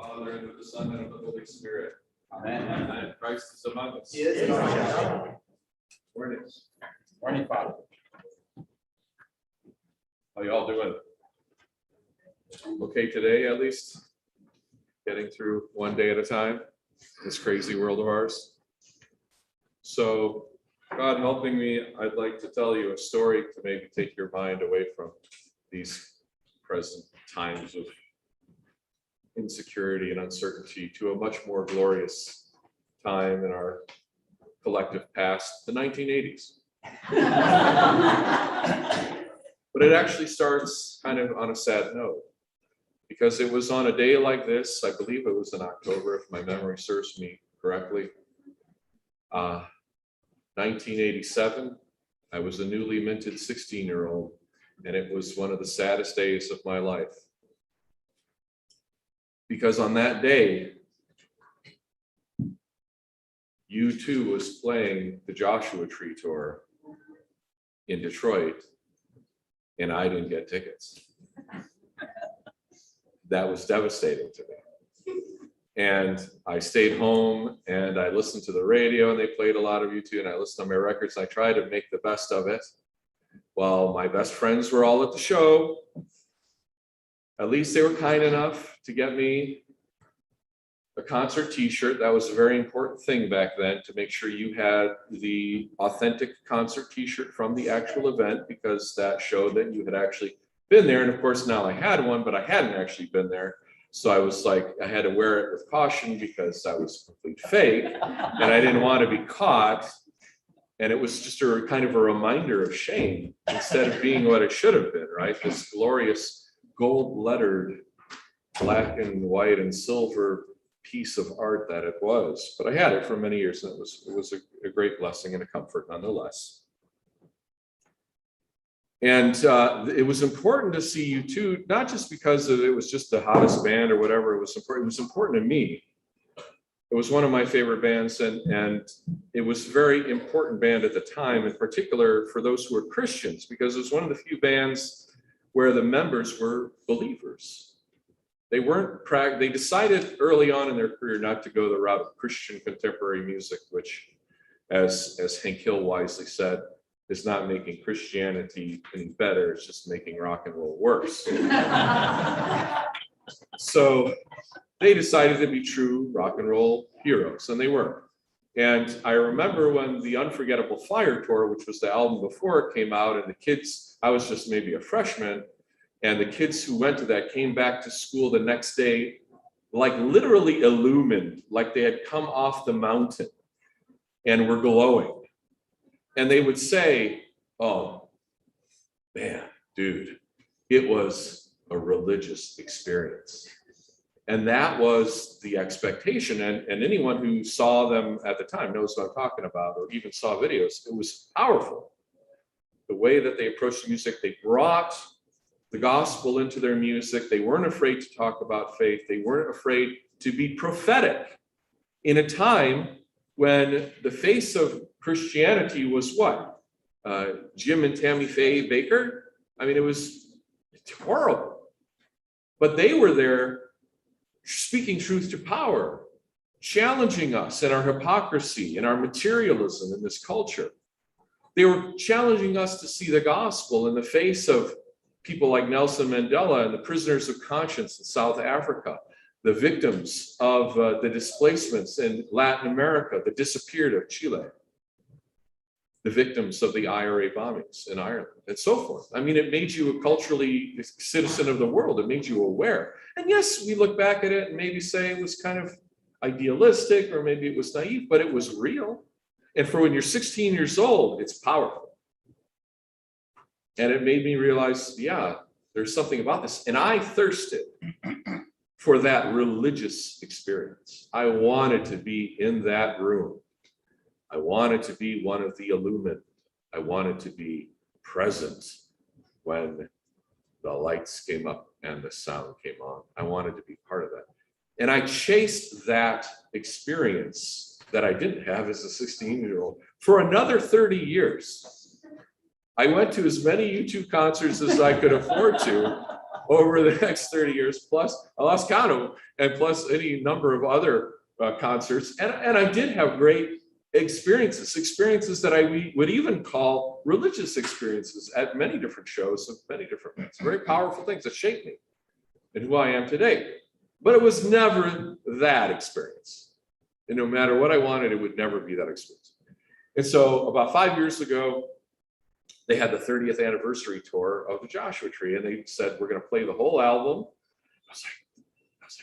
Father, and of the Son, and of the Holy Spirit. Amen. Amen. Christ is among us. He is among us. Where it is. Morning, Father. How y'all doing? Okay today, at least? Getting through one day at a time, this crazy world of ours. So, God helping me, I'd like to tell you a story to maybe take your mind away from these present times of insecurity and uncertainty to a much more glorious time in our collective past, the 1980s. But it actually starts kind of on a sad note, because it was on a day like this, I believe it was in October, if my memory serves me correctly, 1987. I was a newly minted 16-year-old, and it was one of the saddest days of my life. Because on that day, U2 was playing the Joshua Tree Tour in Detroit, and I didn't get tickets. That was devastating to me. And I stayed home and I listened to the radio, and they played a lot of U2, and I listened to my records. I tried to make the best of it. While my best friends were all at the show, at least they were kind enough to get me a concert t-shirt. That was a very important thing back then, to make sure you had the authentic concert t-shirt from the actual event, because that showed that you had actually been there. And of course, now I had one, but I hadn't actually been there. So I was like, I had to wear it with caution because I was complete fake and I didn't want to be caught. And it was just a kind of a reminder of shame instead of being what it should have been, right? This glorious gold lettered black and white and silver piece of art that it was. But I had it for many years, and it was a great blessing and a comfort nonetheless. And it was important to see U2, not just because it was just the hottest band or whatever. It was important to me. It was one of my favorite bands, and it was a very important band at the time, in particular for those who were Christians, because it was one of the few bands where the members were believers. They weren't, they decided early on in their career not to go the route of Christian contemporary music, which, as Hank Hill wisely said, is not making Christianity any better, it's just making rock and roll worse. So they decided to be true rock and roll heroes, and they were. And I remember when the Unforgettable Fire Tour, which was the album before it came out, and the kids, I was just maybe a freshman, and the kids who went to that came back to school the next day, like literally illumined, like they had come off the mountain and were glowing. And they would say, oh, man, dude, it was a religious experience. And that was the expectation. And anyone who saw them at the time knows what I'm talking about, or even saw videos. It was powerful. The way that they approached the music, they brought the gospel into their music. They weren't afraid to talk about faith. They weren't afraid to be prophetic in a time when the face of Christianity was what? Jim and Tammy Faye Baker? I mean, it's horrible. But they were there speaking truth to power, challenging us in our hypocrisy, in our materialism in this culture. They were challenging us to see the gospel in the face of people like Nelson Mandela and the prisoners of conscience in South Africa, the victims of the displacements in Latin America, the disappeared of Chile, the victims of the IRA bombings in Ireland, and so forth. I mean, it made you a culturally citizen of the world. It made you aware. And yes, we look back at it and maybe say it was kind of idealistic, or maybe it was naive, but it was real. And for when you're 16 years old, it's powerful. And it made me realize, yeah, there's something about this. And I thirsted for that religious experience. I wanted to be in that room. I wanted to be one of the illumined. I wanted to be present when the lights came up and the sound came on. I wanted to be part of that. And I chased that experience that I didn't have as a 16-year-old for another 30 years. I went to as many U2 concerts as I could afford to, over the next 30 years, plus I lost count of them, and plus any number of other concerts. And I did have great experiences that I would even call religious experiences at many different shows of many different events. Very powerful things that shaped me and who I am today. But it was never that experience. And no matter what I wanted, it would never be that experience. And so about 5 years ago, they had the 30th anniversary tour of the Joshua Tree, and they said, we're going to play the whole album. I was like,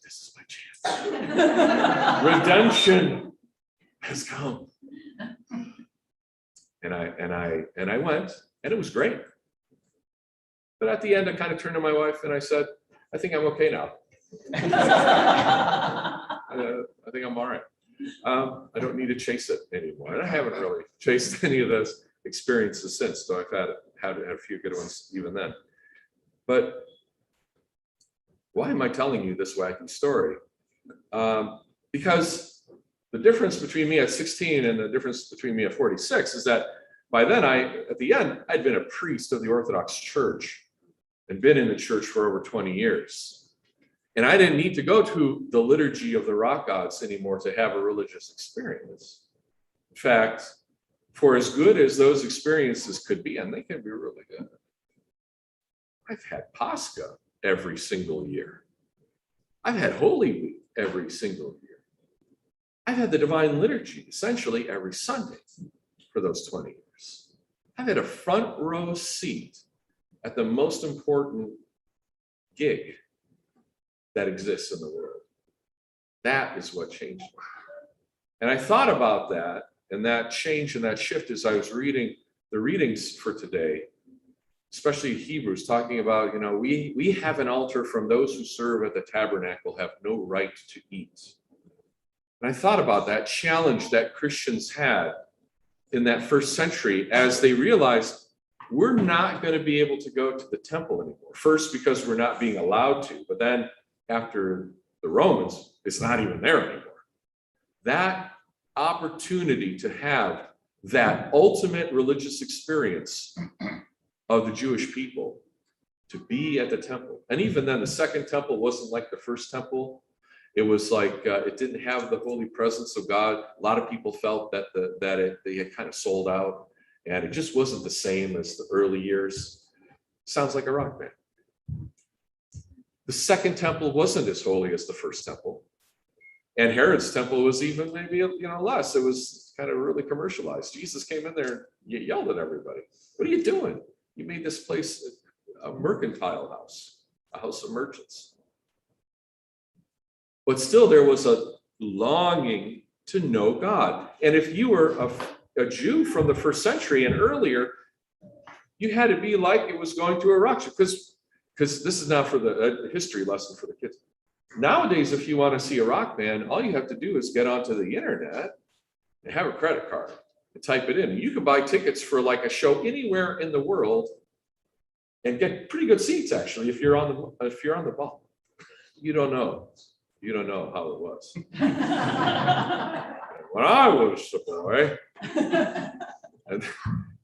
this is my chance. Redemption has come. And I went, and it was great. But at the end, I kind of turned to my wife and I said, I think I'm okay now. I think I'm all right. I don't need to chase it anymore. And I haven't really chased any of those experiences since, so I've had a few good ones even then. But why am I telling you this wacky story? Because the difference between me at 16 and the difference between me at 46 is that by then, at the end, I'd been a priest of the Orthodox Church and been in the church for over 20 years. And I didn't need to go to the liturgy of the rock gods anymore to have a religious experience. In fact, for as good as those experiences could be, and they can be really good, I've had Pascha every single year. I've had Holy Week every single year. I've had the Divine Liturgy essentially every Sunday for those 20 years. I've had a front row seat at the most important gig that exists in the world. That is what changed me. And I thought about that and that change and that shift as I was reading the readings for today, especially Hebrews, talking about, we have an altar from those who serve at the tabernacle have no right to eat. And I thought about that challenge that Christians had in that first century as they realized we're not going to be able to go to the temple anymore. First, because we're not being allowed to, but then after the Romans, it's not even there anymore. That opportunity to have that ultimate religious experience of the Jewish people, to be at the temple. And even then, the second temple wasn't like the first temple. It was like, it didn't have the holy presence of God. A lot of people felt that they had kind of sold out, and it just wasn't the same as the early years. Sounds like a rock band. The second temple wasn't as holy as the first temple. And Herod's temple was even maybe less. It was kind of really commercialized. Jesus came in there and yelled at everybody. What are you doing? You made this place a mercantile house, a house of merchants. But still there was a longing to know God. And if you were a Jew from the first century and earlier, you had to be like it was going to a rock show. Because this is now for the history lesson for the kids. Nowadays, if you want to see a rock band, all you have to do is get onto the internet and have a credit card and type it in. You can buy tickets for like a show anywhere in the world and get pretty good seats, actually, if you're on the ball. You don't know how it was. When I was a boy, and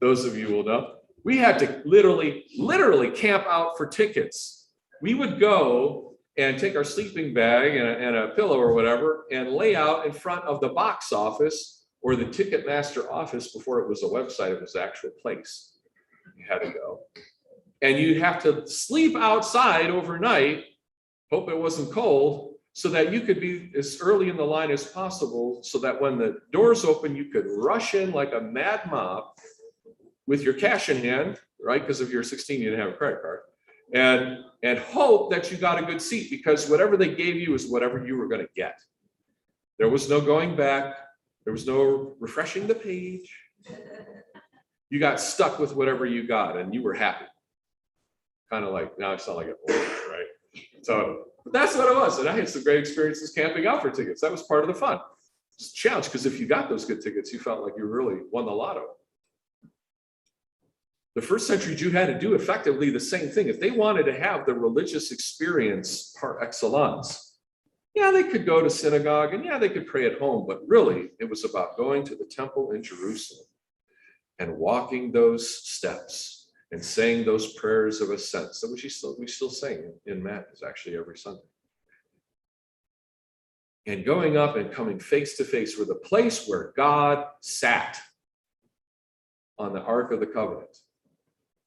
those of you will know, we had to literally camp out for tickets. We would go and take our sleeping bag and a pillow or whatever and lay out in front of the box office or the Ticketmaster office before it was a website, it was the actual place. You had to go. And you'd have to sleep outside overnight, hope it wasn't cold, so that you could be as early in the line as possible so that when the doors open, you could rush in like a mad mob with your cash in hand, right? Because if you're 16, you didn't have a credit card. And hope that you got a good seat, because whatever they gave you is whatever you were going to get. There was no going back. There was no refreshing the page. You got stuck with whatever you got and you were happy. Kind of like, now I sound like a boy, right? So but that's what it was. And I had some great experiences camping out for tickets. That was part of the fun. It's a challenge, because if you got those good tickets, you felt like you really won the lotto. The first century Jew had to do effectively the same thing. If they wanted to have the religious experience par excellence, yeah, they could go to synagogue and yeah, they could pray at home, but really it was about going to the temple in Jerusalem and walking those steps and saying those prayers of ascent. So we still sing in Matins actually every Sunday. And going up and coming face to face with the place where God sat on the Ark of the Covenant,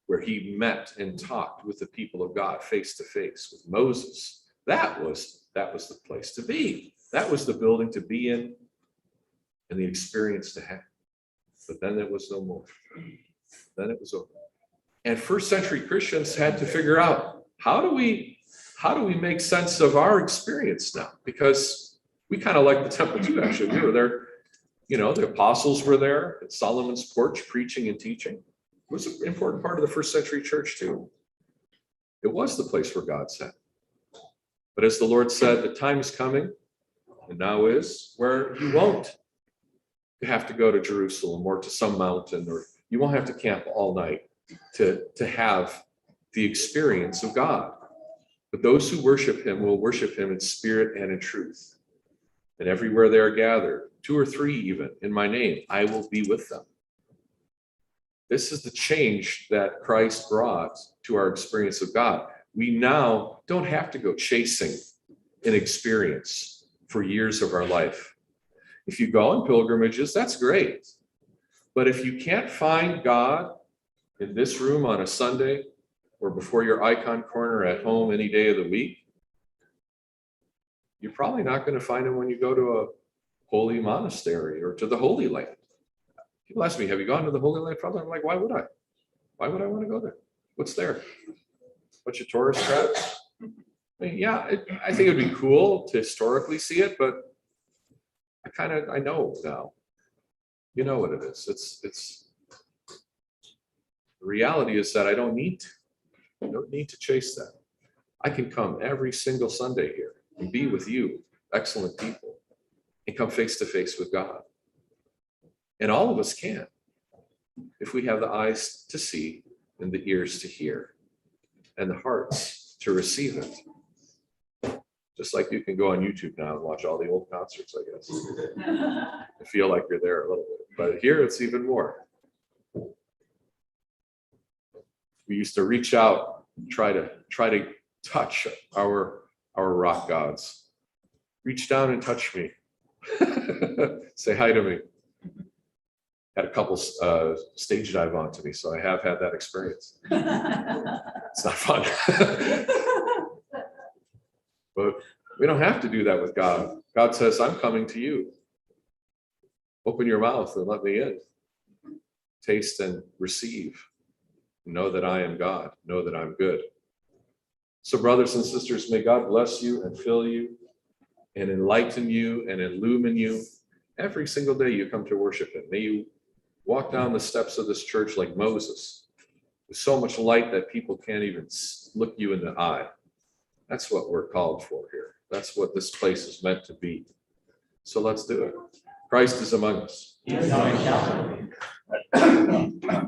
where he met and talked with the people of God face to face with Moses. That was the place to be. That was the building to be in and the experience to have. But then it was no more. Then it was over. And first century Christians had to figure out, how do we make sense of our experience now? Because we kind of like the temple too, actually. We were there, the apostles were there at Solomon's porch preaching and teaching. It was an important part of the first century church too. It was the place where God sat. But as the Lord said, the time is coming, and now is, where you won't have to go to Jerusalem or to some mountain, or you won't have to camp all night to have the experience of God. But those who worship him will worship him in spirit and in truth. And everywhere they are gathered, 2 or 3 even, in my name, I will be with them. This is the change that Christ brought to our experience of God. We now don't have to go chasing an experience for years of our life. If you go on pilgrimages, that's great. But if you can't find God in this room on a Sunday or before your icon corner at home any day of the week, you're probably not going to find him when you go to a holy monastery or to the Holy Land. People ask me, have you gone to the Holy Land, Father? I'm like, why would I? Why would I want to go there? What's there? A bunch of tourist traps? I mean, yeah, I think it'd be cool to historically see it, but I know now. You know what it is. It's the reality is that I don't need to chase that. I can come every single Sunday here and be with you, excellent people, and come face to face with God. And all of us can, if we have the eyes to see and the ears to hear and the hearts to receive it. Just like you can go on YouTube now and watch all the old concerts, I guess. I feel like you're there a little bit, but here it's even more. We used to reach out and try to touch our rock gods. Reach down and touch me. Say hi to me. Had a couple stage dive onto me, so I have had that experience. It's not fun. But we don't have to do that with God. God says, I'm coming to you. Open your mouth and let me in. Taste and receive. Know that I am God. Know that I'm good. So brothers and sisters, may God bless you and fill you and enlighten you and illumine you. Every single day you come to worship him. May you walk down the steps of this church like Moses, with so much light that people can't even look you in the eye. That's what we're called for here. That's what this place is meant to be. So let's do it. Christ is among us. He is among us.